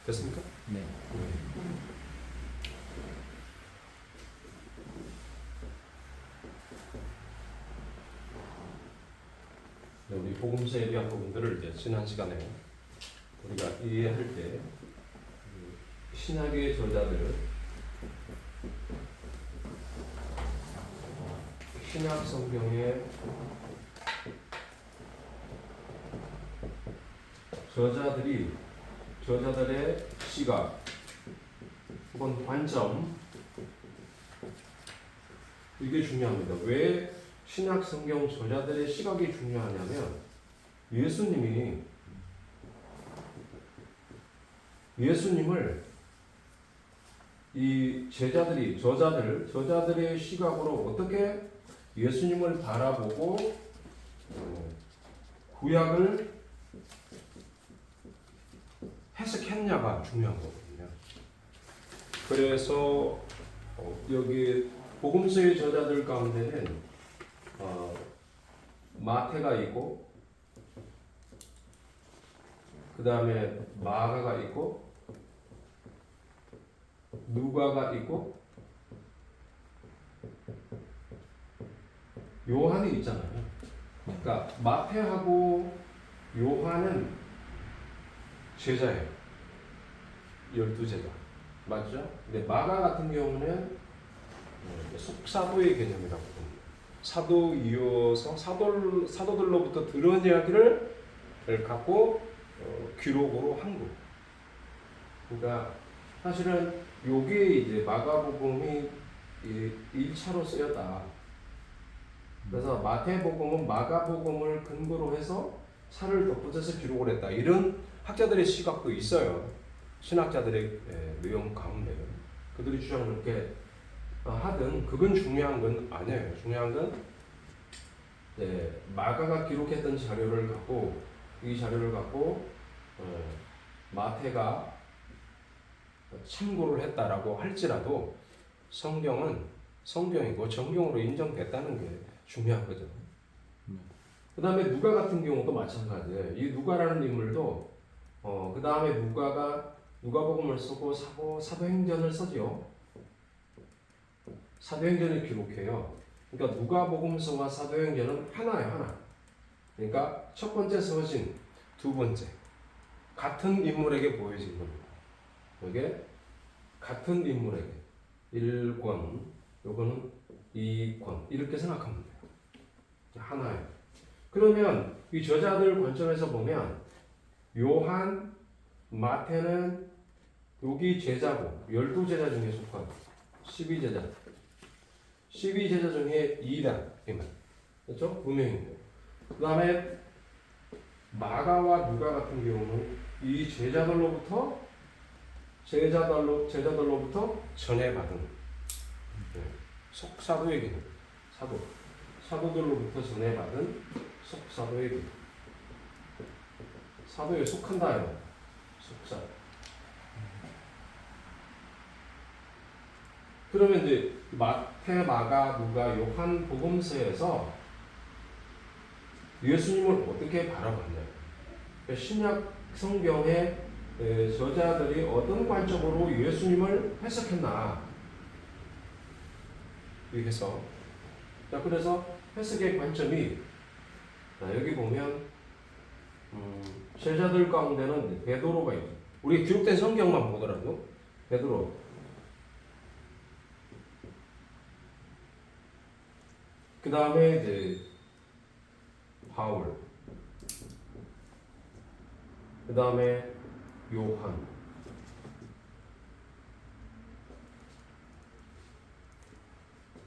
됐습니까? 네. 우리 복음서에 대한 부분들을 이제 지난 시간에 우리가 이해할 때 신약의 저자들, 신약 성경의 저자들의 시각 혹은 관점, 이게 중요합니다. 왜 신약 성경 저자들의 시각이 중요하냐면 예수님을 이 저자들의 시각으로 어떻게 예수님을 바라보고 구약을 해석했냐가 중요한 거거든요. 그래서 여기 복음서의 저자들 가운데는 마태가 있고, 그 다음에 마가가 있고, 누가가 있고, 요한이 있잖아요. 그러니까 마태하고 요한은 제자예요. 12제자. 맞죠? 근데 마가 같은 경우는 속사도의 개념이라고 봅니다. 사도 이어서 사도들로부터 들은 이야기를 갖고 기록으로 한 거. 그러니까 사실은 요게 이제 마가복음이 1차로 쓰였다. 그래서 마태복음은 마가복음을 근거로 해서 살을 덧붙여서 기록을 했다. 이런 학자들의 시각도 있어요. 신학자들의 내용 가운데 그들이 주장을 그렇게 하든 그건 중요한 건 아니에요. 중요한 건 마가가 기록했던 자료를 갖고 이 자료를 갖고 마태가 참고를 했다라고 할지라도 성경은 성경이고 정경으로 인정됐다는 게 중요한 거죠. 그 다음에 누가 같은 경우도 마찬가지예요. 이 누가라는 인물도 그 다음에 누가복음을 쓰고 사도행전을 쓰죠. 사도행전을 기록해요. 그러니까 누가복음서와 사도행전은 하나예요, 하나. 그러니까 첫 번째 서신, 두 번째 같은 인물에게 보여진 겁니다. 이게 같은 인물에게 1권, 요거는 2권 이렇게 생각하면 돼요. 하나예요. 그러면 이 저자들 관점에서 보면 요한, 마태는 여기 제자고 12제자 중에 속한 12제자 12제자 중에 2다. 그렇죠? 분명히. 그 다음에 마가와 누가 같은 경우는 이 제자들로부터 전해받은 속사도의 길, 사도들로부터 전해받은 속사도의 길, 사도에 속한다요. 속사. 그러면 이제 마태, 마가, 누가, 요한 복음서에서 예수님을 어떻게 바라봤냐? 신약 성경의 저자들이 어떤 관점으로 예수님을 해석했나? 여기서 자, 그래서 해석의 관점이 여기 보면 제자들 가운데는 베드로가 있죠. 우리 기록된 성경만 보더라도 베드로, 그 다음에 이제 바울, 그 다음에 요한,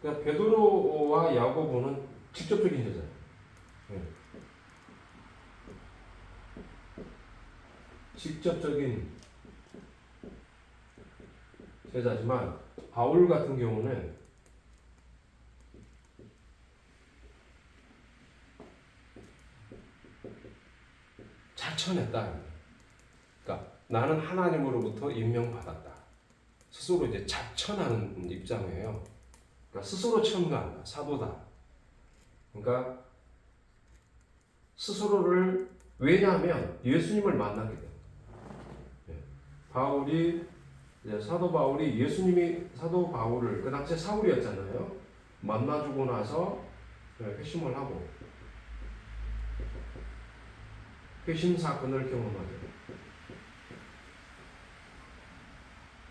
그러니까 베드로와 야고보는 직접적인 제자예요. 직접적인 제자지만 바울 같은 경우는 자천했다. 그러니까 나는 하나님으로부터 임명받았다. 스스로 이제 자천하는 입장이에요. 그러니까 스스로 첨가한다. 사도다. 그러니까 스스로를, 왜냐하면 예수님을 만나게 됩니다. 사도 바울이 예수님이 사도 바울을 그 당시에 사울이었잖아요. 만나주고 나서 회심을 하고 회심 사건을 경험하죠.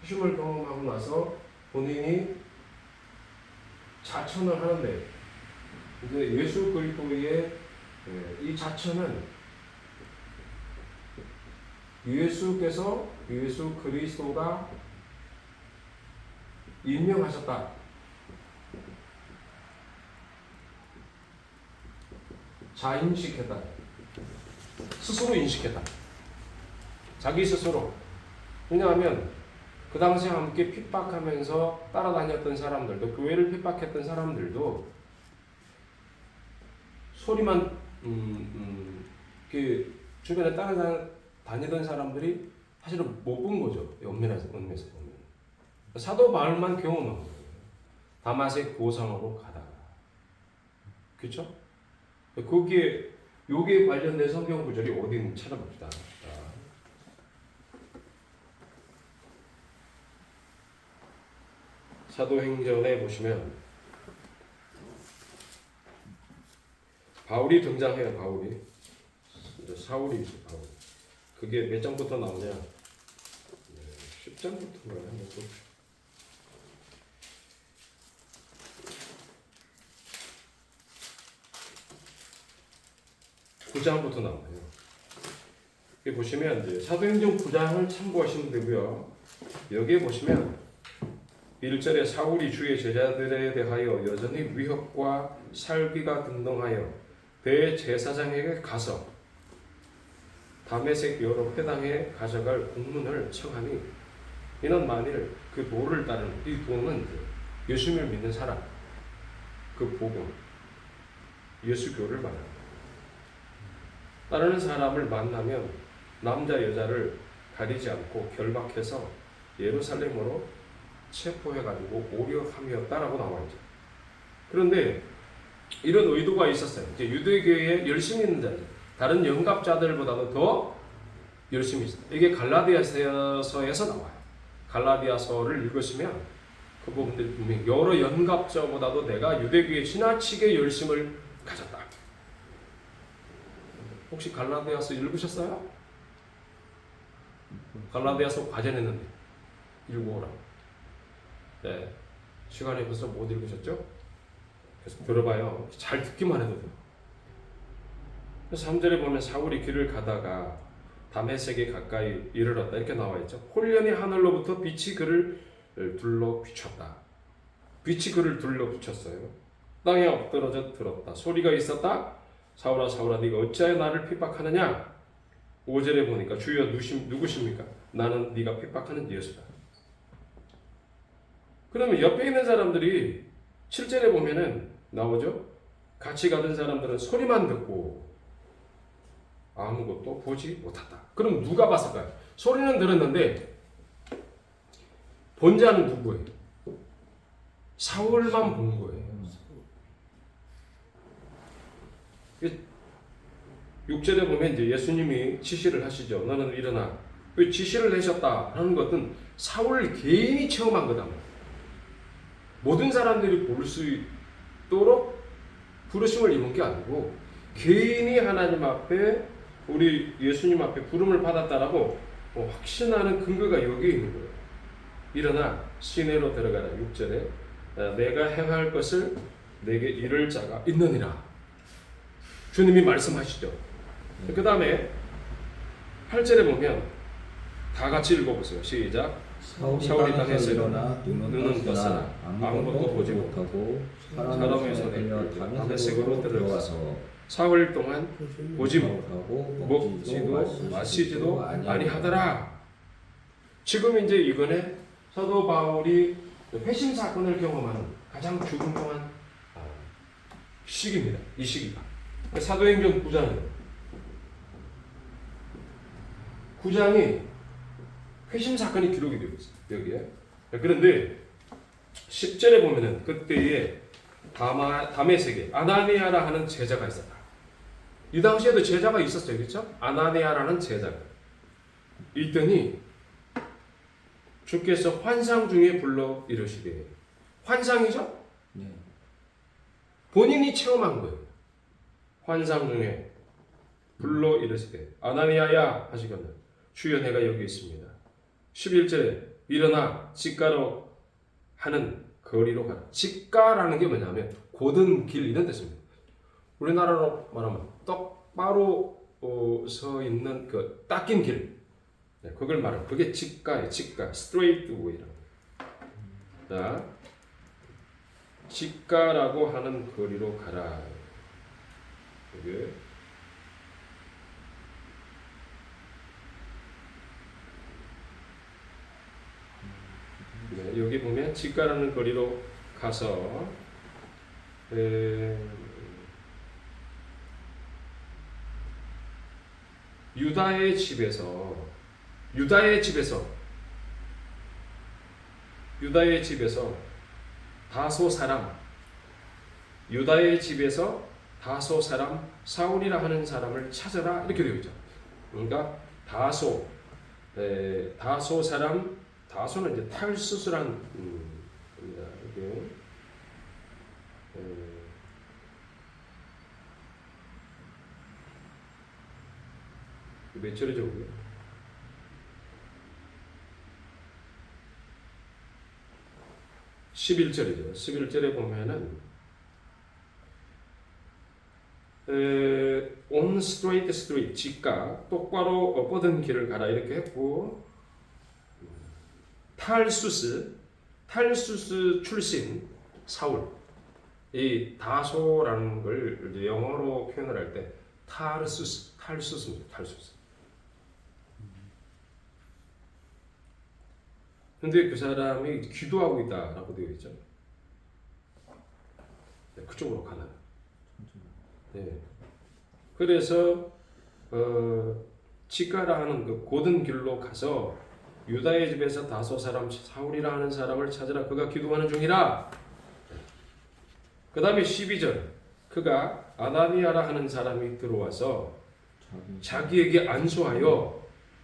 회심을 경험하고 나서 본인이 자천을 하는데 이제 예수 그리스도의 이 자천은 예수 그리스도가 임명하셨다. 자인식했다. 스스로 인식했다. 자기 스스로. 왜냐하면 그 당시에 함께 핍박하면서 따라다녔던 사람들도, 교회를 핍박했던 사람들도 소리만 그 주변에 따라다니던 사람들이 사실은 못 본 거죠. 엄밀해서 보면 사도 바울만 경험한 거예요. 다마색 고상으로 가다가, 그렇죠? 거기에 여기에 관련된 성경 구절이 어디 있는지 찾아봅시다. 사도행전에 보시면 바울이 등장해요. 바울이 사울이 바울. 그게 몇 장부터 나오냐? 10장부터인가요? 한번 봅시다. 9장부터 나와요. 여기 보시면 이제 사도행전 9장을 참고하시면 되고요. 여기에 보시면 1절에 사울이 주의 제자들에 대하여 여전히 위협과 살기가 등등하여 대제사장에게 가서 다메섹 여러 회당에 가져갈 공문을 청하니 이는 만일 그 도를 따르는, 이 도는 예수님을 믿는 사람, 그 복음, 예수교를 말합니다. 따르는 사람을 만나면 남자 여자를 가리지 않고 결박해서 예루살렘으로 체포해가지고 오려함이었다라고 나와 있죠. 그런데 이런 의도가 있었어요. 이제 유대교회에 열심히 있는 자들, 다른 영갑자들보다도 더 열심히 있어요. 이게 갈라디아서에서 나와요. 갈라디아서를 읽으시면 그 부분들이 분명히 여러 영갑자보다도 내가 유대교회에 지나치게 열심을 가졌다. 혹시 갈라디아서 읽으셨어요? 갈라디아서 과제 냈는데 읽어오라. 네, 시간이 벌써 못 읽으셨죠? 계속 들어봐요. 잘 듣기만 해도 돼요. 3절에 보면 사울이 길을 가다가 다메섹에 가까이 이르렀다 이렇게 나와 있죠. 홀련히 하늘로부터 빛이 그를 둘러 비췄다. 빛이 그를 둘러 비췄어요. 땅에 엎드러져 들었다. 소리가 있었다. 사울아 사울아 네가 어찌하여 나를 핍박하느냐. 5절에 보니까 주여 누구십니까? 나는 네가 핍박하는 예수다. 그러면 옆에 있는 사람들이 7절에 보면은 나오죠. 같이 가던 사람들은 소리만 듣고 아무것도 보지 못했다. 그럼 누가 봤을까요? 소리는 들었는데 본 자는 누구예요? 사울만 본 거예요. 6절에 보면 이제 예수님이 지시를 하시죠. 너는 일어나. 그 지시를 내셨다 하는 것은 사울 개인이 체험한 거다. 모든 사람들이 볼 수 있도록 부르심을 입은 게 아니고 개인이 하나님 앞에 우리 예수님 앞에 부름을 받았다라고 확신하는 근거가 여기에 있는 거예요. 일어나 시내로 들어가라. 6절에 내가 행할 것을 내게 이를 자가 있느니라. 주님이 말씀하시죠. 그 다음에 8절에 보면 다 같이 읽어보세요. 시작. 사울이 땅에서 일어나 눈은 떴으나 아무것도 보지 못하고 사람의 손에 다메섹으로 들어가서 사흘 동안 보지 못하고 먹지도 마시지도 아니하더라. 지금 이제 이번에 사도 바울이 회심 사건을 경험하는 가장 중요한 시기입니다. 이 시기가 사도행전 9장이에요. 9장이 회심 사건이 기록이 되고 있어요. 여기에. 그런데 10절에 보면은 그때에 다메섹에 아나니아라 하는 제자가 있었다. 이 당시에도 제자가 있었어요. 그렇죠? 아나니아라는 제자가 있더니 주께서 환상 중에 불러 이르시되. 환상이죠? 네. 본인이 체험한 거예요. 환상 중에 불러 이르시되 아나니아야 하시거늘 주여 내가 여기 있습니다. 11절에 일어나 직가로 하는 거리로 가라. 직가라는 게 뭐냐면 곧은 길 이런 뜻입니다. 우리나라로 말하면 똑바로 서 있는 그 닦인 길, 네, 그걸 말하는 그게 직가예요. 직가, straight way라고. 자, 직가라고 하는 거리로 가라. 이게 네, 여기 보면 직가라는 거리로 가서 유다의 집에서 다소 사람 사울이라 하는 사람을 찾으라 이렇게 되어 있죠. 그러니까 다소 사람 다소는 이제 탈수스란 겁니다. 이게 몇 절이죠? 그게? 11절이죠. 11절에 보면은 on straight street 직가 똑바로 뻗은 길을 가라 이렇게 했고 탈수스 출신 사울 이 다소라는 걸 이제 영어로 표현을 할 때 탈수스입니다. 탈수스. 근데 그 사람이 기도하고 있다라고 되어 있죠. 네, 그쪽으로 가나요? 네. 그래서 직가라 하는 그 곧은 길로 가서 유다의 집에서 다소 사람 사울이라 하는 사람을 찾으라 그가 기도하는 중이라. 그 다음에 12절 그가 아나니아라 하는 사람이 들어와서 자기에게 안수하여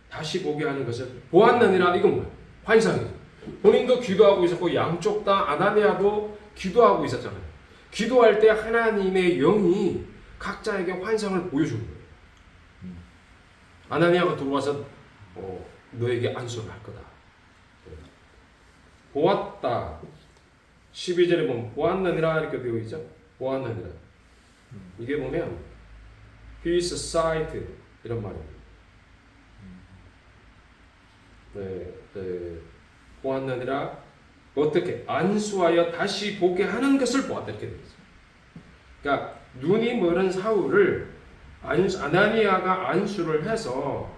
다시 보게 하는 것을 보았느니라. 이건 뭐야? 환상이죠. 본인도 기도하고 있었고 양쪽 다 아나니아도 기도하고 있었잖아요. 기도할 때 하나님의 영이 각자에게 환상을 보여주는 거예요. 아나니아가 들어와서 너에게 안수를 할 거다. 보았다. 12절에 보면 보았느니라 이렇게 되어 있죠. 보았느니라. 이게 보면 his sight 이런 말입니다. 보았느니라 어떻게 안수하여 다시 보게 하는 것을 보았다 이렇게 되어 있어요. 그러니까 눈이 멀은 사울을 아나니아가 안수를 해서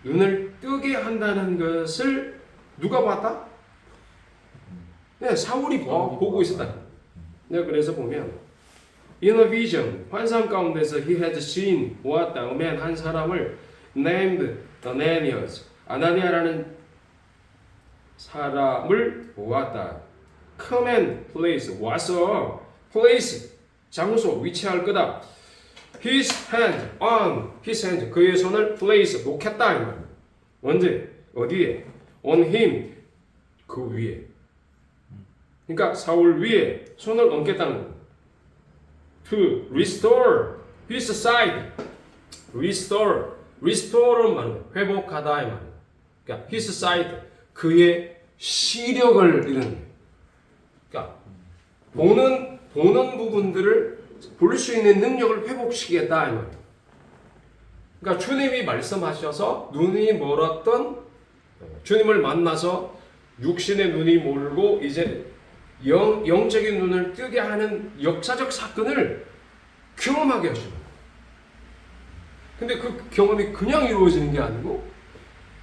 눈을 뜨게 한다는 것을 누가 봤다? 네, 사울이 보고 있었다. 네, 그래서 보면 in a vision 환상 가운데서 he had seen 보았다. man 한 사람을 named Ananias 아나니아라는 사람을 보았다. come and place 와서 place 장소 위치할 거다. his hand on his hand 그의 손을 place 놓겠다 이 말입니다. 언제 어디에 on him 그 위에 그러니까 사울 위에 손을 얹겠다는 거예요. to restore his sight restore는 말이에요. 회복하다 이 말이에요. 그러니까 his sight 그의 시력을 이런 거예요. 그러니까 보는 부분들을 볼 수 있는 능력을 회복시키겠다 이 말이에요. 그러니까 주님이 말씀하셔서 눈이 멀었던 주님을 만나서 육신의 눈이 멀고 이제 영적인 눈을 뜨게 하는 역사적 사건을 경험하게 하시는 거예요. 근데 그 경험이 그냥 이루어지는 게 아니고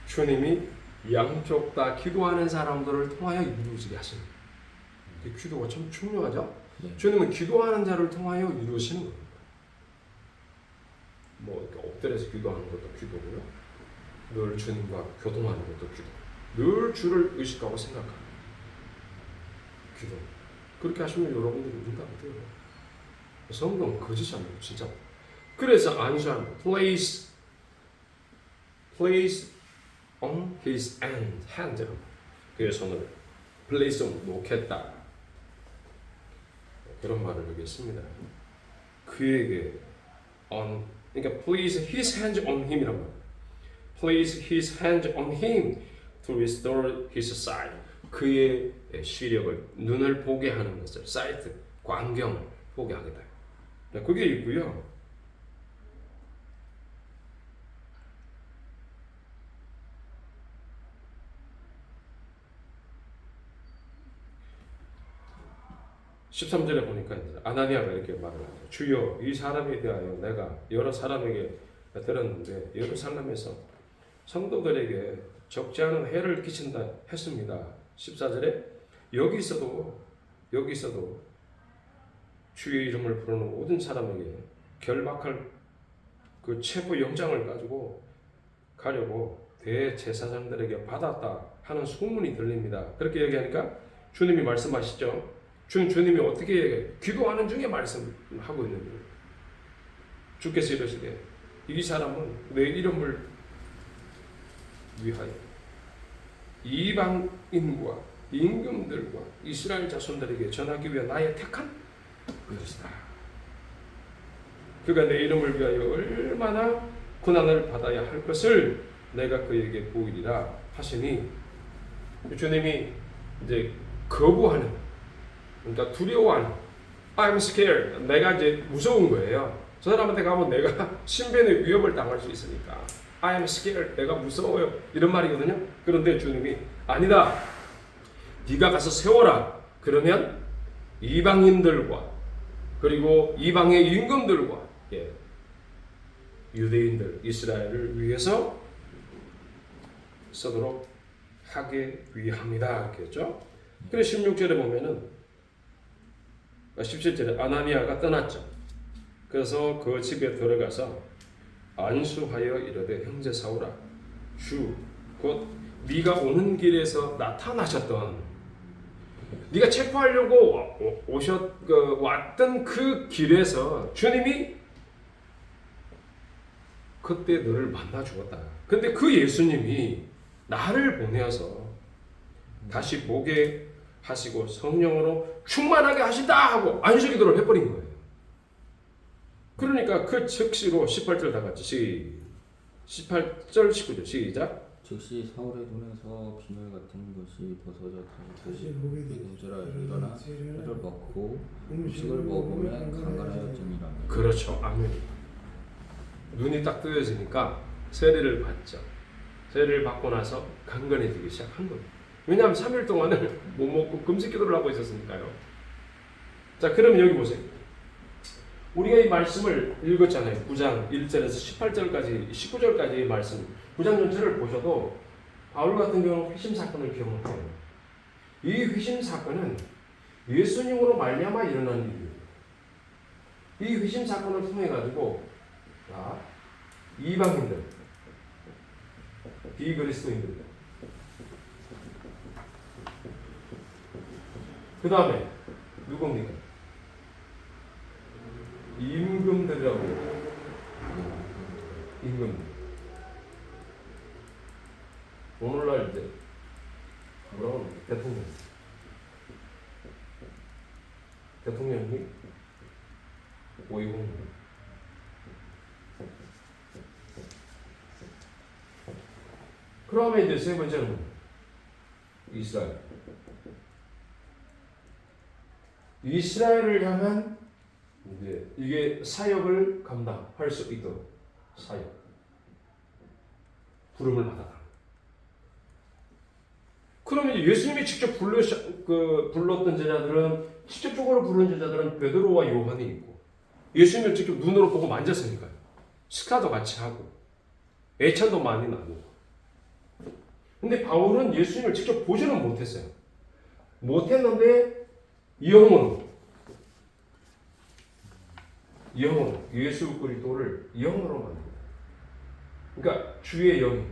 주님이 양쪽 다 기도하는 사람들을 통하여 이루어지게 하시는 거예요. 기도가 참 중요하죠. 네. 주님은 기도하는 자를 통하여 이루시는 겁니다. 뭐 이렇게 엎드려서 기도하는 것도 기도고요. 늘 주님과 교동하는 것도 기도. 늘 주를 의식하고 생각하는 기도. 그렇게 하시면 여러분들이 우리가 어때요? 성경 거짓이 아니에요, 진짜. 그래서 안수하는 place on his hand. 그의 손을 place 놓겠다. 그런 말을 여기 했습니다. 그에게 그러니까 place his hands on him이란 말. place his hands on him to restore his sight. 그의 시력을 눈을 보게 하는 것을 sight 광경을 보게 하겠다. 그게 있고요. 13절에 보니까 아나니아가 이렇게 말을 하죠. 주여 이 사람에 대하여 내가 여러 사람에게 들었는데 예루살렘에서 성도들에게 적지 않은 해를 끼친다 했습니다. 14절에 여기서도 주의 이름을 부르는 모든 사람에게 결박할 그 체포 영장을 가지고 가려고 대제사장들에게 받았다 하는 소문이 들립니다. 그렇게 얘기하니까 주님이 말씀하시죠. 주님이 어떻게 기도하는 중에 말씀하고 있는 거예요. 주께서 이러시되 이 사람은 내 이름을 위하여 이방인과 임금들과 이스라엘 자손들에게 전하기 위해 나의 택한 것이다. 그가 내 이름을 위하여 얼마나 고난을 받아야 할 것을 내가 그에게 보이리라 하시니 주님이 이제 거부하는, 그러니까 두려워하는, I'm scared. 내가 이제 무서운 거예요. 저 사람한테 가면 내가 신변의 위협을 당할 수 있으니까 I'm scared. 내가 무서워요. 이런 말이거든요. 그런데 주님이 아니다. 네가 가서 세워라. 그러면 이방인들과 그리고 이방의 임금들과 유대인들, 이스라엘을 위해서 쓰도록 하게 위함이다. 이렇게 했죠. 그래서 16절에 보면은 17절에 아나니아가 떠났죠. 그래서 그 집에 들어가서 안수하여 이르되 형제 사울아 주 곧 네가 오는 길에서 나타나셨던, 네가 체포하려고 왔던 그 길에서 주님이 그때 너를 만나 주었다. 근데 그 예수님이 나를 보내어서 다시 보게 하시고 성령으로 충만하게 하신다 하고 안수기도를 해버린 거예요. 그러니까 그 즉시로 18절 다 같이 18절 19절 시작. 즉시 사울의 눈에서 비늘 같은 것이 벗어져 다시 보게 되더라. 일어나 쇠를 먹고 음식을 먹으면 강건하였더니라. 그렇죠. 아멘. 눈이 딱 뜨여지니까 세례를 받죠. 세례를 받고 나서 강건해지기 시작한 거예요. 왜냐하면 3일 동안을 못 먹고 금식기도를 하고 있었으니까요. 자, 그럼 여기 보세요. 우리가 이 말씀을 읽었잖아요. 9장 1절에서 18절까지 19절까지의 말씀, 9장 전체를 보셔도 바울 같은 경우는 회심 사건을 경험해요. 이 회심 사건은 예수님으로 말미암아 일어난 일이에요. 이 회심 사건을 통해 가지고 이방인들, 비그리스도인들, 그 다음에 누굽니까? 임금들이라고 해요. 임금들. 오늘날 이제 뭐라고 하면 대통령이 고위공무. 그러면 이제 세 번째는 이스라엘. 이스라엘을 향한 이게 사역을 감당할 수 있도록 사역, 부름을 받았다. 그러면 예수님이 직접 불렀던 제자들은, 직접적으로 부른 제자들은 베드로와 요한이 있고, 예수님을 직접 눈으로 보고 만졌으니까요. 식사도 같이 하고 애찬도 많이 나누고. 근데 바울은 예수님을 직접 보지는 못했어요. 못했는데 영으로 예수 그리스도를 영으로 만듭니다. 그러니까 주의 영이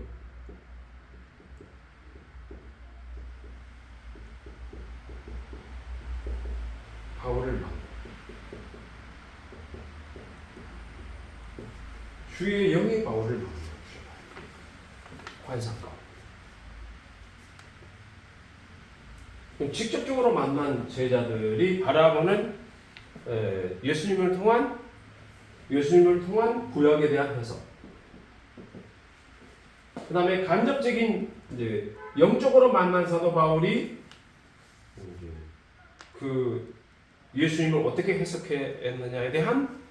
바울을 만듭니다. 주의 영이 바울을 만듭니다. 환상가. 그럼 직접적으로 만난 제자들이 바라보는 예수님을 통한 구약에 대한 해석. 그 다음에 간접적인 이제 영적으로 만난 사도 바울이 이제 그 예수님을 어떻게 해석했느냐에 대한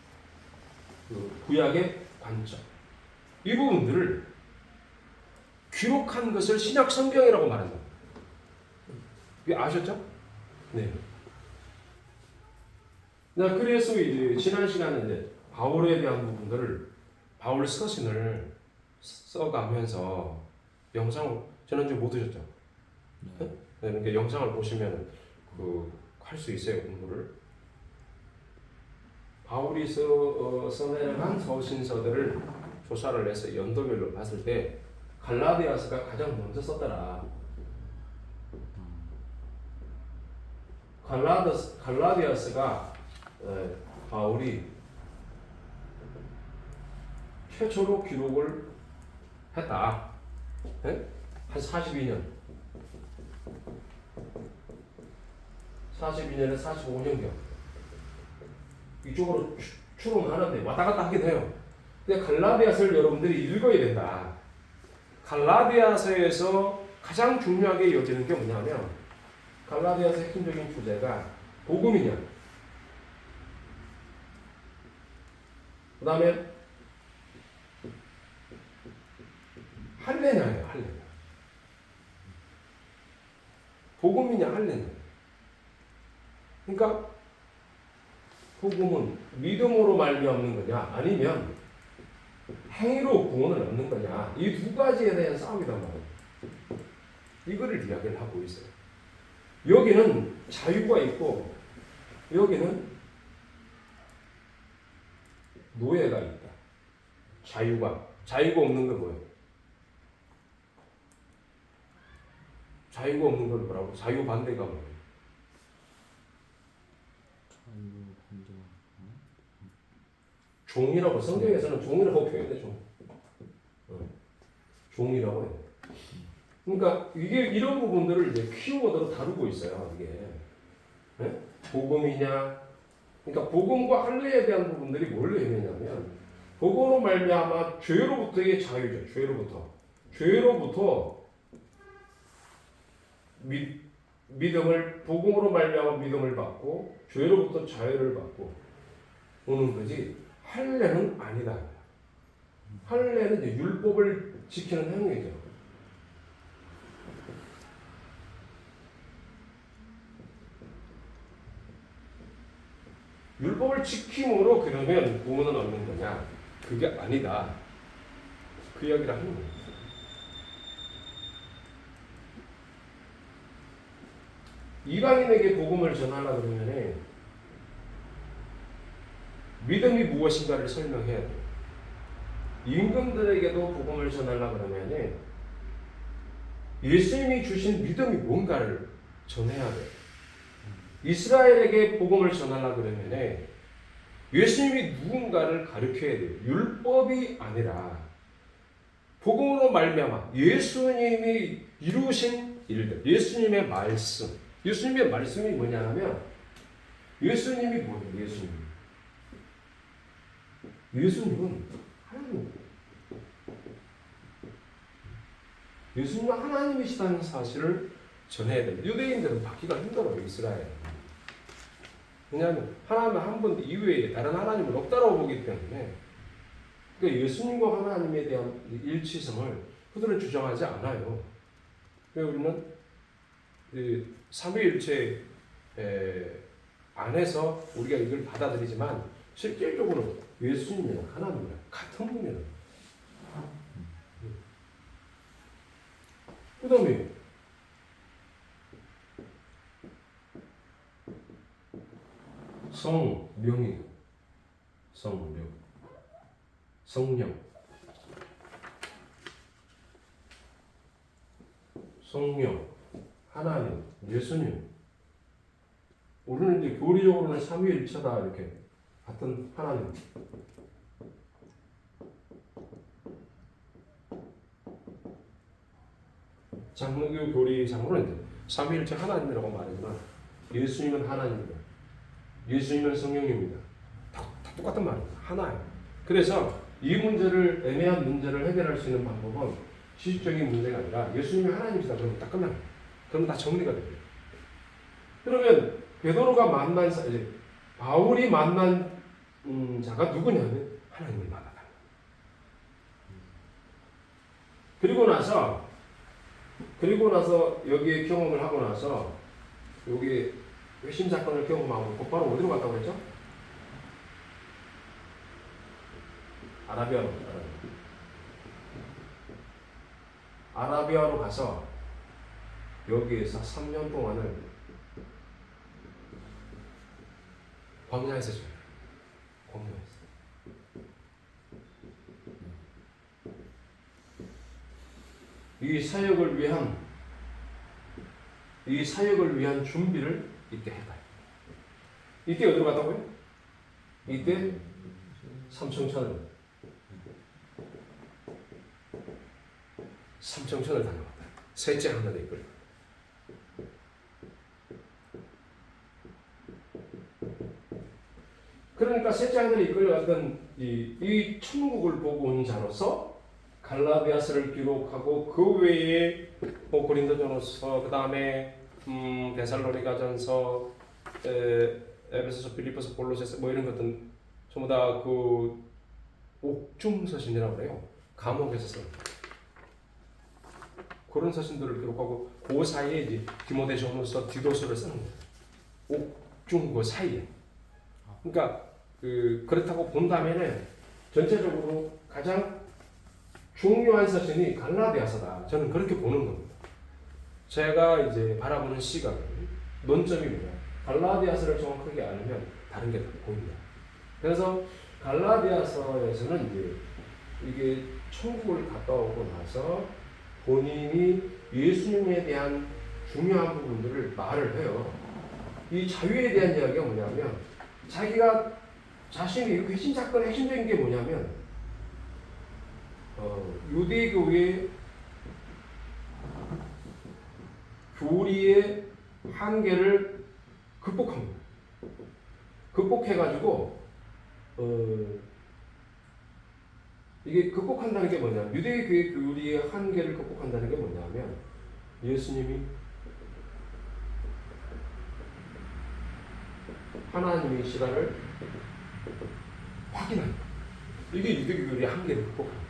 그 구약의 관점. 이 부분들을 기록한 것을 신약 성경이라고 말한다. 이게 아셨죠? 네. 그래서 이제 지난 시간에 이제 바울에 대한 부분들을 바울 서신을 써가면서 영상을 지난주 못 드셨죠? 네. 이렇게 영상을 보시면 할 수 있어요, 공부를. 바울이 써내려간 서신서들을 조사를 해서 연도별로 봤을 때 갈라디아서가 가장 먼저 썼더라. 갈라디아서가 바울이 최초로 기록을 했다. 네? 한 42년. 42년에 45년경. 이쪽으로 추론하는데 왔다 갔다 하게 돼요. 근데 갈라디아서를 여러분들이 읽어야 된다. 갈라디아서에서 가장 중요하게 여기는 게 뭐냐면 갈라디아서 핵심적인 주제가 복음이냐, 그 다음에 할례냐예요. 할례. 복음이냐 할례냐. 그러니까 복음은 믿음으로 말미암는 거냐 아니면 행위로 구원을 얻는 거냐, 이 두 가지에 대한 싸움이란 말이에요. 이거를 이야기를 하고 있어요. 여기는 자유가 있고 여기는 노예가 있다. 자유가 없는 건 뭐예요? 자유가 없는 건 뭐라고? 자유 반대가 뭐예요? 종이라고, 성경에서는 종이라고 표현해. 종이라고 해요. 그러니까 이게 이런 부분들을 이제 키워드로 다루고 있어요. 이게 네? 복음이냐? 그러니까 복음과 할례에 대한 부분들이 뭘 의미냐면 복음으로 말미암아 죄로부터의 자유죠. 죄로부터 믿음을, 복음으로 말미암아 믿음을 받고 죄로부터 자유를 받고 오는 거지. 할례는 아니다. 할례는 이제 율법을 지키는 행위죠. 율법을 지킴으로 그러면 구원을 얻는 거냐? 그게 아니다. 그 이야기를 하는 거예요. 이방인에게 복음을 전하려고 그러면 믿음이 무엇인가를 설명해야 돼요. 임금들에게도 복음을 전하려고 그러면 예수님이 주신 믿음이 뭔가를 전해야 돼요. 이스라엘에게 복음을 전하려고 그러면 예수님이 누군가를 가르쳐야 돼요. 율법이 아니라 복음으로 말미암아 예수님이 이루신 일들, 예수님의 말씀. 예수님의 말씀이 뭐냐 하면 예수님이 뭐예요? 예수님은 하나님. 예수님은 하나님이시다는 사실을 전해야 됩니다. 유대인들은 받기가 힘들어요. 이스라엘. 왜냐하면 하나님 한 분 이외에 다른 하나님을 없다라고 보기 때문에, 그러니까 예수님과 하나님에 대한 일치성을 그들은 주장하지 않아요. 우리는 삼위일체 안에서 우리가 이걸 받아들이지만 실질적으로 예수님이랑 하나님이랑 같은 분이에요. 그 다음에 성령이고 성령, 하나님, 예수님. 우리는 이제 교리적으로는 삼위일체다 이렇게 같은 하나님. 장로교 교리상으로는 이제 삼위일체 하나님이라고 말하지만 예수님은 하나님입니다. 예수님은 성령입니다. 다 똑같은 말입니다. 하나예요. 그래서 이 문제를 애매한 문제를 해결할 수 있는 방법은 시식적인 문제가 아니라 예수님이 하나님이시다 그러면 딱 끝납니다. 그러면 다 정리가 됩니다. 그러면 베드로가 만난 이제 바울이 만난 자가 누구냐면 하나님을 만나다. 그리고 나서 여기에 경험을 하고 나서 여기 회심 사건을 경험하고 곧바로 어디로 갔다고 그랬죠? 아라비아로 가서 여기에서 3년 동안을 광야에서 지내요. 광야에서. 이 사역을 위한 준비를 이때 해봐요. 이때 어디로 갔다고요? 이때 삼청천을 다녀왔다. 셋째 하늘에 이끌려. 그러니까 셋째 하늘에 이끌려갔던 이 천국을 보고 온 자로서 갈라디아서를 기록하고 그 외에 고린도전서, 그 다음에 데살로니가전서, 에베소서, 빌립보서, 골로새서 뭐 이런 것들 전부 다 그 옥중 서신이라고 그래요. 감옥에서 쓴 그런 서신들을 기록하고 그 사이에 이제 디모데전서, 디도서를 쓰는 거예요. 옥중 그 사이에. 그러니까 그렇다고 본다면은 전체적으로 가장 중요한 서신이 갈라디아서다. 저는 그렇게 보는 겁니다. 제가 이제 바라보는 시각은 논점입니다. 갈라디아서를 정확하게 알면 다른 게 다 보입니다. 그래서 갈라디아서에서는 이제 이게 천국을 갔다 오고 나서 본인이 예수님에 대한 중요한 부분들을 말을 해요. 이 자유에 대한 이야기가 뭐냐면 자기가 자신이 회심 사건의 핵심적인 게 뭐냐면 유대교의 교리의 한계를 극복합니다. 극복해가지고 이게 극복한다는 게 뭐냐? 유대교의 교리의 한계를 극복한다는 게 뭐냐면 예수님이 하나님이시라를 확인합니다. 이게 유대교 교리의 한계를 극복합니다.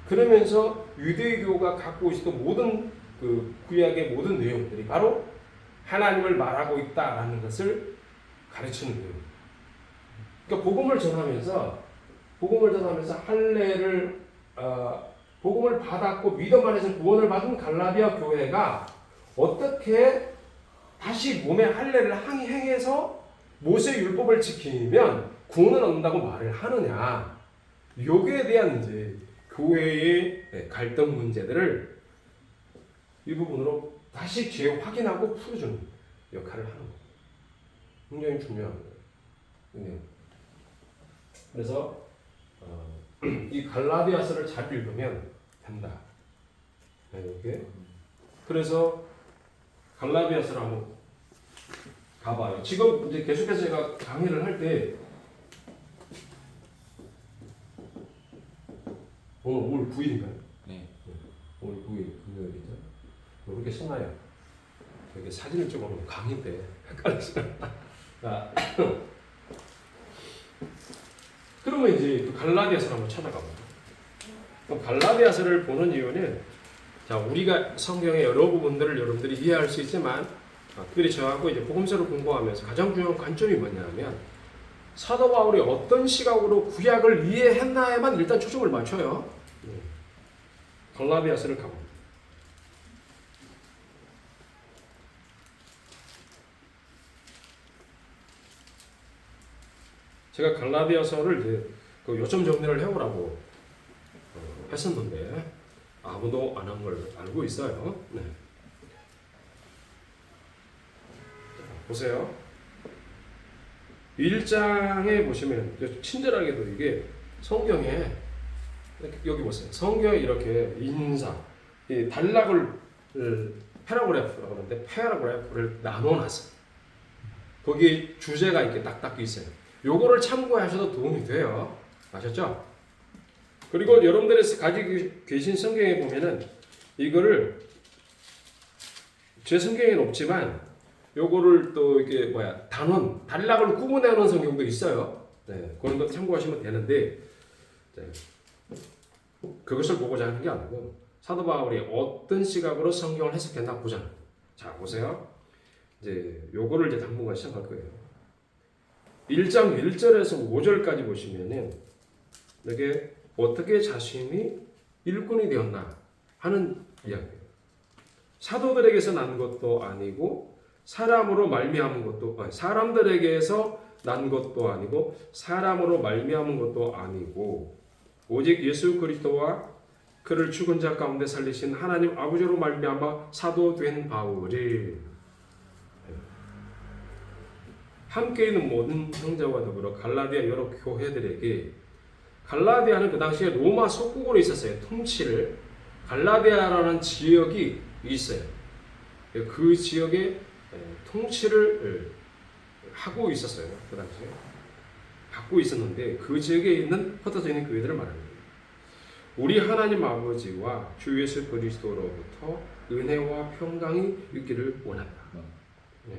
그러면서 유대교가 갖고 있었던 모든 그 구약의 모든 내용들이 바로 하나님을 말하고 있다라는 것을 가르치는 거예요. 그러니까 복음을 전하면서 할례를 복음을 받았고 믿음 안에서 구원을 받은 갈라디아 교회가 어떻게 다시 몸에 할례를 행해서 모세 율법을 지키면 구원을 얻는다고 말을 하느냐? 여기에 대한 이제 교회의 갈등 문제들을 이 부분으로 다시 재확인하고 풀어주는 역할을 하는 거예요. 굉장히 중요한 거예요. 그래서 이 갈라디아서를 잘 읽으면 된다. 이렇게. 그래서 갈라디아서를 한번 가봐요. 지금 이제 계속해서 제가 강의를 할 때 오늘 5월 9일인가요? 네. 5월 9일 금요일이죠. 왜 이렇게 신나요? 이렇게 사진을 찍어보면 강의 때 헷갈리시나? 그러면 이제 또 갈라디아서를 한번 찾아가봐요. 그럼 갈라디아서를 보는 이유는 자, 우리가 성경의 여러 부분들을 여러분들이 이해할 수 있지만 특별히 저하고 이제 복음서를 공부하면서 가장 중요한 관점이 뭐냐면 사도 바울이 어떤 시각으로 구약을 이해했나에만 일단 초점을 맞춰요. 갈라디아서를 가봅니다. 제가 갈라디아서를 이제 그 요점 정리를 해오라고 했었는데 아무도 안 한 걸 알고 있어요. 네. 자, 보세요. 1장에 보시면 친절하게도 이게 성경에 여기 보세요. 성경에 이렇게 인사, 단락을 패러그래프라고 하는데 패러그래프를 나눠놨어요. 거기 주제가 이렇게 딱딱 있어요. 요거를 참고하셔도 도움이 돼요. 아셨죠? 그리고 여러분들이 가지고 계신 성경에 보면은 이거를 제 성경에는 없지만 요거를 또 이게 단원, 단락을 구분해 놓은 성경도 있어요. 네, 그런 것 참고하시면 되는데 네, 그것을 보고자 하는 게 아니고 사도 바울이 어떤 시각으로 성경을 해석했나 보자. 자, 보세요. 이제 요거를 이제 당분간 시작할 거예요. 1장 1절에서 5절까지 보시면은 이게 어떻게 자신이 일꾼이 되었나 하는 이야기예요. 사도들에게서 난 것도 아니고 사람으로 말미암은 것도 사람들에게서 난 것도 아니고 사람으로 말미암은 것도 아니고 오직 예수 그리스도와 그를 죽은 자 가운데 살리신 하나님 아버지로 말미암아 사도 된 바울이 함께 있는 모든 형제와 더불어 갈라디아 여러 교회들에게 갈라디아는 그 당시에 로마 속국으로 있었어요. 통치를 갈라디아라는 지역이 있어요. 그 지역에 통치를 하고 있었어요. 그 당시에 갖고 있었는데 그 지역에 있는 흩어져 있는 교회들을 말합니다. 우리 하나님 아버지와 주 예수 그리스도로부터 은혜와 평강이 있기를 원한다. 네.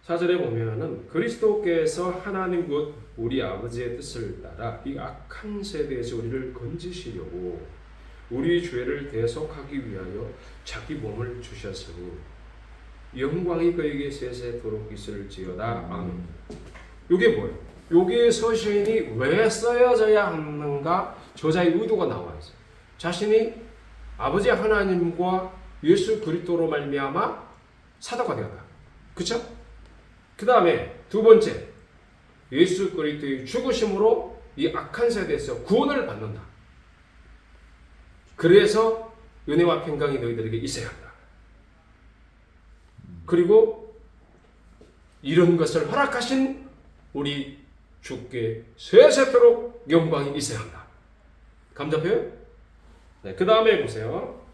4절에 보면은 그리스도께서 하나님 곧 우리 아버지의 뜻을 따라 이 악한 세대에서 우리를 건지시려고 우리 죄를 대속하기 위하여 자기 몸을 주셨으니 영광이 그에게 세세토록 있을지어다. 아멘. 이게 뭐예요? 여기에 서신이 왜 써져야 하는가? 저자의 의도가 나와 있어요. 자신이 아버지 하나님과 예수 그리스도로 말미암아 사도가 되었다. 그렇죠? 그 다음에 두 번째, 예수 그리스도의 죽으심으로 이 악한 세대에서 구원을 받는다. 그래서 은혜와 평강이 너희들에게 있어야 한다. 그리고 이런 것을 허락하신 우리 주께 세세토록 영광이 있어야 한다. 감잡혀요? 네, 그 다음에 보세요.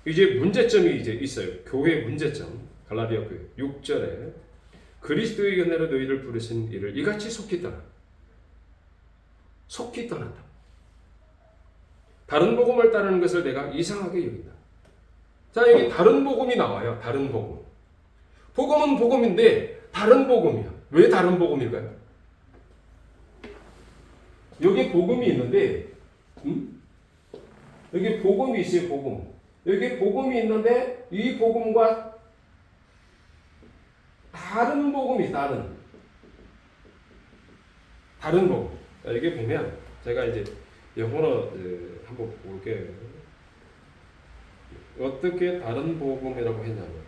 이제 문제점이 이제 있어요. 교회 문제점. 갈라디아 교회 6절에 그리스도의 은혜로 너희를 부르신 이를 이같이 속히 떠나. 속히 떠난다. 다른 복음을 따르는 것을 내가 이상하게 여긴다. 자, 여기 다른 복음이 나와요. 다른 복음. 복음은 복음인데 다른 복음이야. 왜 다른 복음일까요? 여기 복음이 있는데 여기 복음이 있어요. 복음. 여기 복음이 있는데 이 복음과 다른 복음이 다른 복음. 여기 보면 제가 이제 영어로 한번 볼게요. 어떻게 다른 복음이라고 했냐면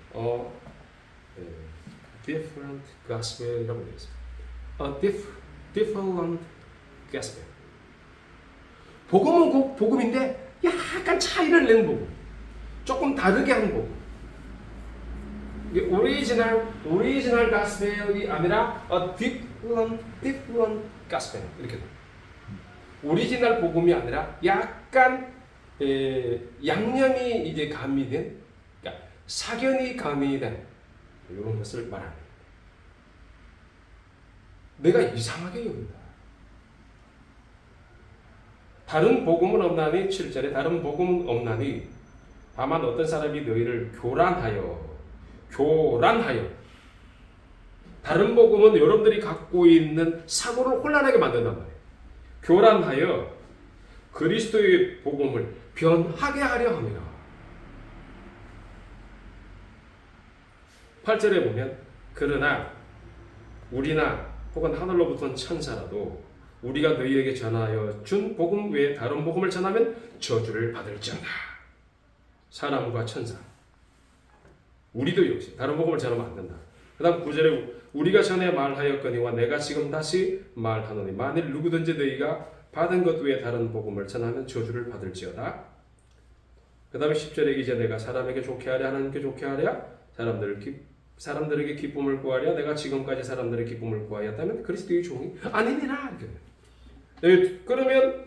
different gospel이라고 되어 있어요. different gospel. 복음은 복음인데 약간 차이를 낸 복음. 조금 다르게 한 복음. 이게 오리지널 gospel이 아니라 different gospel 이렇게 돼. 오리지널 복음이 아니라 약간 양념이 이제 가미된, 그러니까 사견이 가미된 이런 것을 말합니다. 내가 이상하게 여긴다. 다른 복음은 없나니 7절에 다른 복음은 없나니 다만 어떤 사람이 너희를 교란하여 다른 복음은 여러분들이 갖고 있는 사고를 혼란하게 만든단 말이에요. 교란하여 그리스도의 복음을 변하게 하려 합니다. 8절에 보면 그러나 우리나 혹은 하늘로부터 온 천사라도 우리가 너희에게 전하여 준 복음 외에 다른 복음을 전하면 저주를 받을지어다. 사람과 천사. 우리도 역시 다른 복음을 전하면 안 된다. 그 다음 9절에 우리가 전에 말하였거니와 내가 지금 다시 말하노니 만일 누구든지 너희가 받은 것 외에 다른 복음을 전하면 저주를 받을지어다. 그 다음에 10절에 이제 내가 사람에게 좋게 하랴 하나님께 좋게 하랴 사람들에게 기쁨을 구하랴 내가 지금까지 사람들의 기쁨을 구하였다면 그리스도의 종이 아니니라. 이렇게. 그러면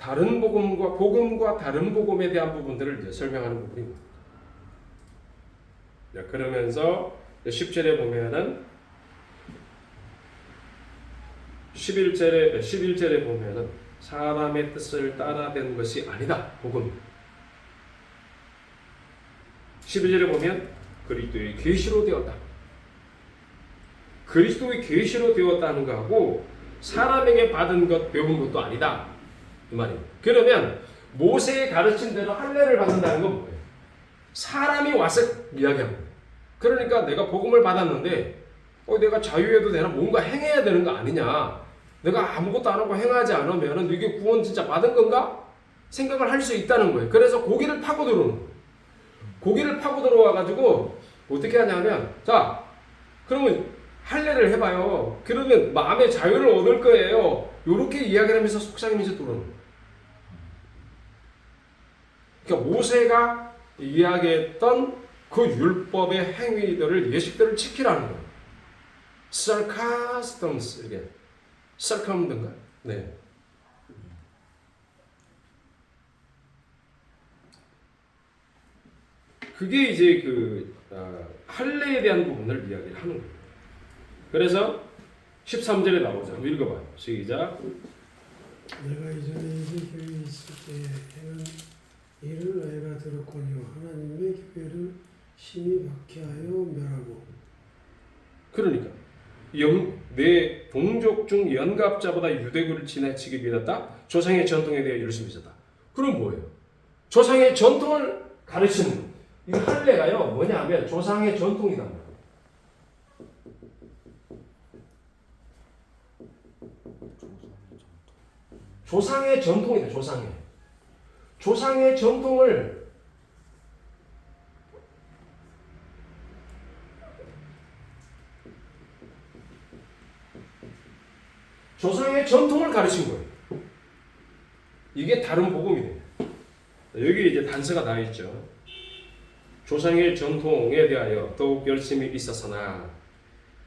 다른 복음과 다른 복음에 대한 부분들을 이제 설명하는 부분입니다. 그러면서 10절에 보면은 11절에 보면은 사람의 뜻을 따라된 것이 아니다. 복음. 12절에 보면 그리스도의 계시로 되었다. 그리스도의 계시로 되었다는 것하고 사람에게 받은 것, 배운 것도 아니다. 이 말이에요. 그러면 모세의 가르친 대로 할례를 받는다는 건 뭐예요? 사람이 와서 이야기하는 거예요. 그러니까 내가 복음을 받았는데 내가 자유해도 되나? 뭔가 행해야 되는 거 아니냐? 내가 아무것도 안 하고 행하지 않으면 이게 구원 진짜 받은 건가? 생각을 할 수 있다는 거예요. 그래서 고기를 파고 들어오는 거예요. 고기를 파고 들어와가지고 어떻게 하냐면 자 그러면 할례를 해봐요. 그러면 마음의 자유를 얻을 거예요. 이렇게 이야기를 하면서 속삭임이 이제 들어오는 거예요. 그러니까 모세가 이야기했던 그 율법의 행위들을 예식들을 지키라는 거예요. sarcasms 이게 sarcasm인가? 네. 그게 이제 그 할례에 대한 부분을 이야기를 하는 거예요. 그래서 13절에 나오죠. 읽어봐요. 시작. 내가 이전에 이제 교회에 있을 때에 행한 일을 너희가 들었거니와 하나님의 교회를 심히 박해하여 멸하고. 그러니까 내 동족 중 연갑자보다 유대교를 지나치게 믿었다. 조상의 전통에 대해 열심히 있었다. 그럼 뭐예요? 조상의 전통을 가르치는 이 할례가요 뭐냐면 조상의 전통이다. 조상의 전통이다. 조상의 전통을 가르친 거예요. 이게 다른 복음이에요. 여기 이제 단서가 나와 있죠. 조상의 전통에 대하여 더욱 열심히 있었으나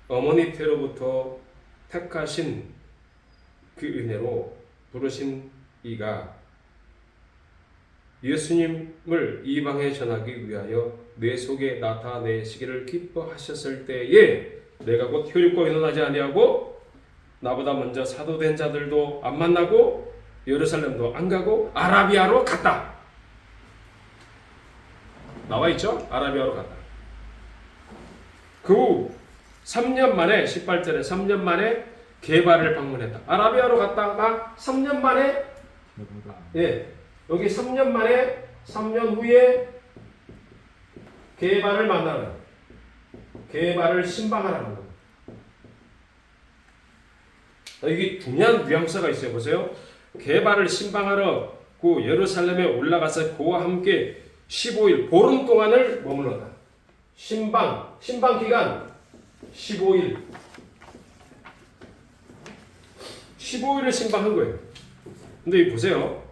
어머니 태로부터 택하신 그 은혜로 부르신 이가 예수님을 이방에 전하기 위하여 내 속에 나타내시기를 기뻐하셨을 때에 내가 곧 혈육과 의논하지 아니하고 나보다 먼저 사도된 자들도 안 만나고 예루살렘도 안 가고 아라비아로 갔다. 나와 있죠? 아라비아로 갔다. 그 후 3년 만에 18절에 3년 만에 게바를 방문했다. 아라비아로 갔다가 3년 만에 여기 3년 만에 3년 후에 게바를 만나는 게바를 신방하라는 거예요. 이게 중요한 뉘앙스가 있어요. 보세요. 게바를 신방하러 그 예루살렘에 올라가서 그와 함께 15일 보름 동안을 머물렀다. 신방 기간 15일 15일을 신방한 거예요. 근데 보세요.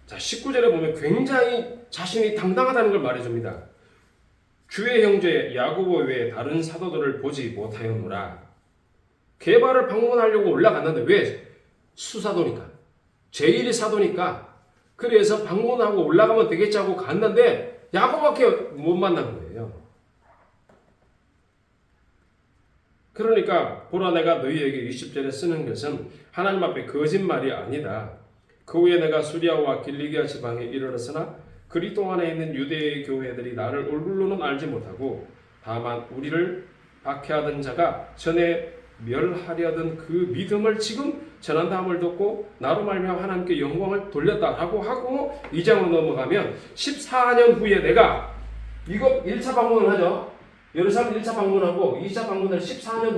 자, 19절에 보면 굉장히 자신이 당당하다는 걸 말해줍니다. 주의 형제 야고보 외에 다른 사도들을 보지 못하였노라. 게바를 방문하려고 올라갔는데 왜? 수사도니까. 제1의 사도니까. 그래서 방문하고 올라가면 되겠지 하고 갔는데 야고보밖에 못 만난 거예요. 그러니까 보라 내가 너희에게 20절에 쓰는 것은 하나님 앞에 거짓말이 아니다. 그 후에 내가 수리아와 길리기아 지방에 이르렀으나 그리스도 안에 있는 유대의 교회들이 나를 얼굴로는 알지 못하고 다만 우리를 박해하던 자가 전에 멸하려던 그 믿음을 지금 전한다함을 듣고 나로 말미암아 하나님께 영광을 돌렸다라고 하고 2장으로 넘어가면 14년 후에 내가 이거 1차 방문을 하죠. 예루살렘 1차 방문하고 2차 방문을 14년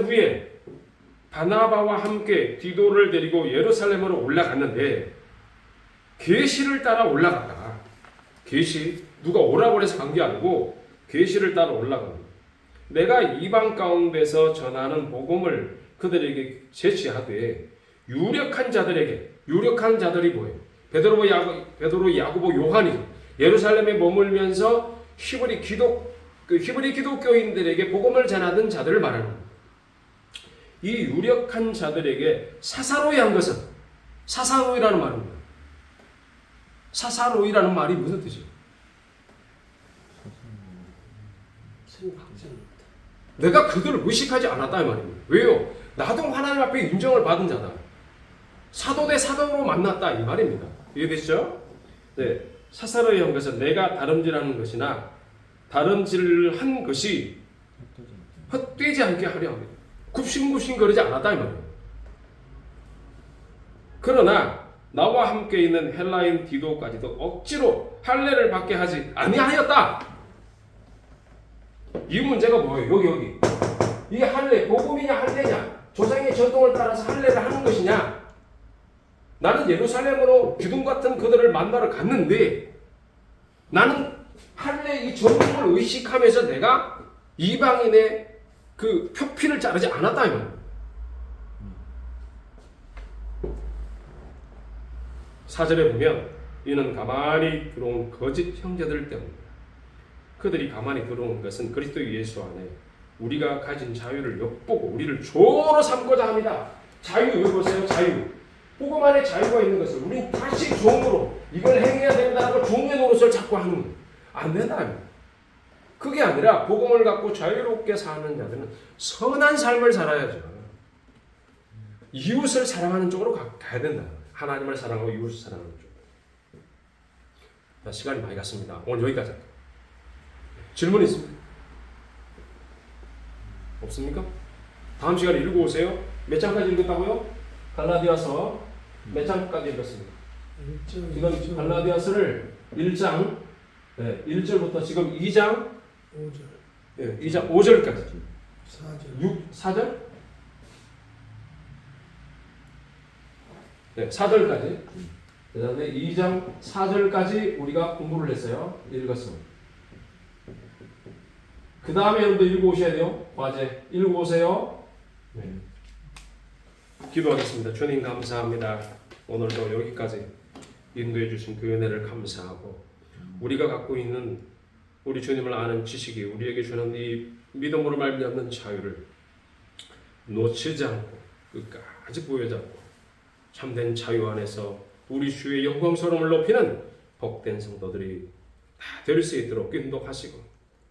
후에 바나바와 함께 디도를 데리고 예루살렘으로 올라갔는데 계시를 따라 올라갔다. 계시 누가 오라고 해서 간 게 아니고 계시를 따라 올라간 거예요. 내가 이방 가운데서 전하는 복음을 그들에게 제시하되 유력한 자들이 뭐예요? 베드로, 야고보, 요한이 예루살렘에 머물면서 히브리 기독교인들에게 복음을 전하던 자들을 말하는 거예요. 이 유력한 자들에게 사사로이한 것은 사사로이라는 말입니다. 사사로이라는 말이 무슨 뜻이에요? 생각하지 않았다. 내가 그들을 의식하지 않았다 이 말입니다. 왜요? 나도 하나님 앞에 인정을 받은 자다. 사도 대 사도로 만났다 이 말입니다. 이해되시죠? 네, 사사로이한 것은 내가 다름질하는 것이나 다름질한 것이 헛되지 않게 하려 합니다. 굽신굽신거리지 않았다 이 말이에요. 그러나 나와 함께 있는 헬라인 디도까지도 억지로 할례를 받게 하지 아니하였다. 이 문제가 뭐예요? 여기 이게 할례, 복음이냐 할례냐, 조상의 전통을 따라서 할례를 하는 것이냐. 나는 예루살렘으로 기둥 같은 그들을 만나러 갔는데 나는 할례 이 전통을 의식하면서 내가 이방인의 그 표피를 자르지 않았다 이 말이에요. 사절에 보면 이는 가만히 들어온 거짓 형제들 때문입니다. 그들이 가만히 들어온 것은 그리스도 예수 안에 우리가 가진 자유를 엿보고 우리를 조로 삼고자 합니다. 자유, 여기 보세요. 자유. 복음 안에 자유가 있는 것을 우린 다시 종으로 이걸 행해야 된다고 종의 노릇을 자꾸 하는 거예요. 안 된다. 그게 아니라 복음을 갖고 자유롭게 사는 자들은 선한 삶을 살아야죠. 이웃을 사랑하는 쪽으로 가야 된다. 하나님을 사랑하고 이웃을 사랑하는 쪽. 자, 시간이 많이 갔습니다. 오늘 여기까지 할게요. 질문 있습니까? 없습니까? 다음 시간에 읽어오세요. 몇 장까지 읽었다고요? 갈라디아서 몇 장까지 읽었습니까? 지금 갈라디아서를 1장 1절부터 지금 2장 5절 2장 5절까지 4절 4절? 네, 4절까지. 그 다음에 2장 4절까지 우리가 공부를 했어요. 읽었습니다. 그 다음에 여러분들 읽어오셔야 돼요. 과제 읽어오세요. 네. 기도하겠습니다. 주님 감사합니다. 오늘도 여기까지 인도해 주신 그 은혜를 감사하고 우리가 갖고 있는 우리 주님을 아는 지식이 우리에게 주는 이 믿음으로 말미암는 자유를 놓치지 않고 끝까지 보여잡고 참된 자유 안에서 우리 주의 영광스러움을 높이는 복된 성도들이 다 될 수 있도록 인도하시고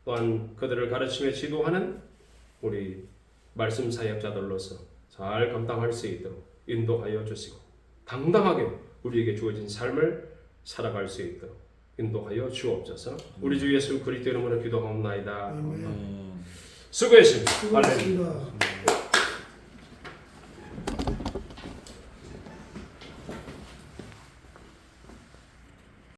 또한 그들을 가르치며 지도하는 우리 말씀 사역자들로서 잘 감당할 수 있도록 인도하여 주시고 당당하게 우리에게 주어진 삶을 살아갈 수 있도록 인도하여 주옵소서. 우리 주 예수 그리스도 이름으로 기도하옵나이다. 아멘. 수고했습니다. 수고하셨습니다.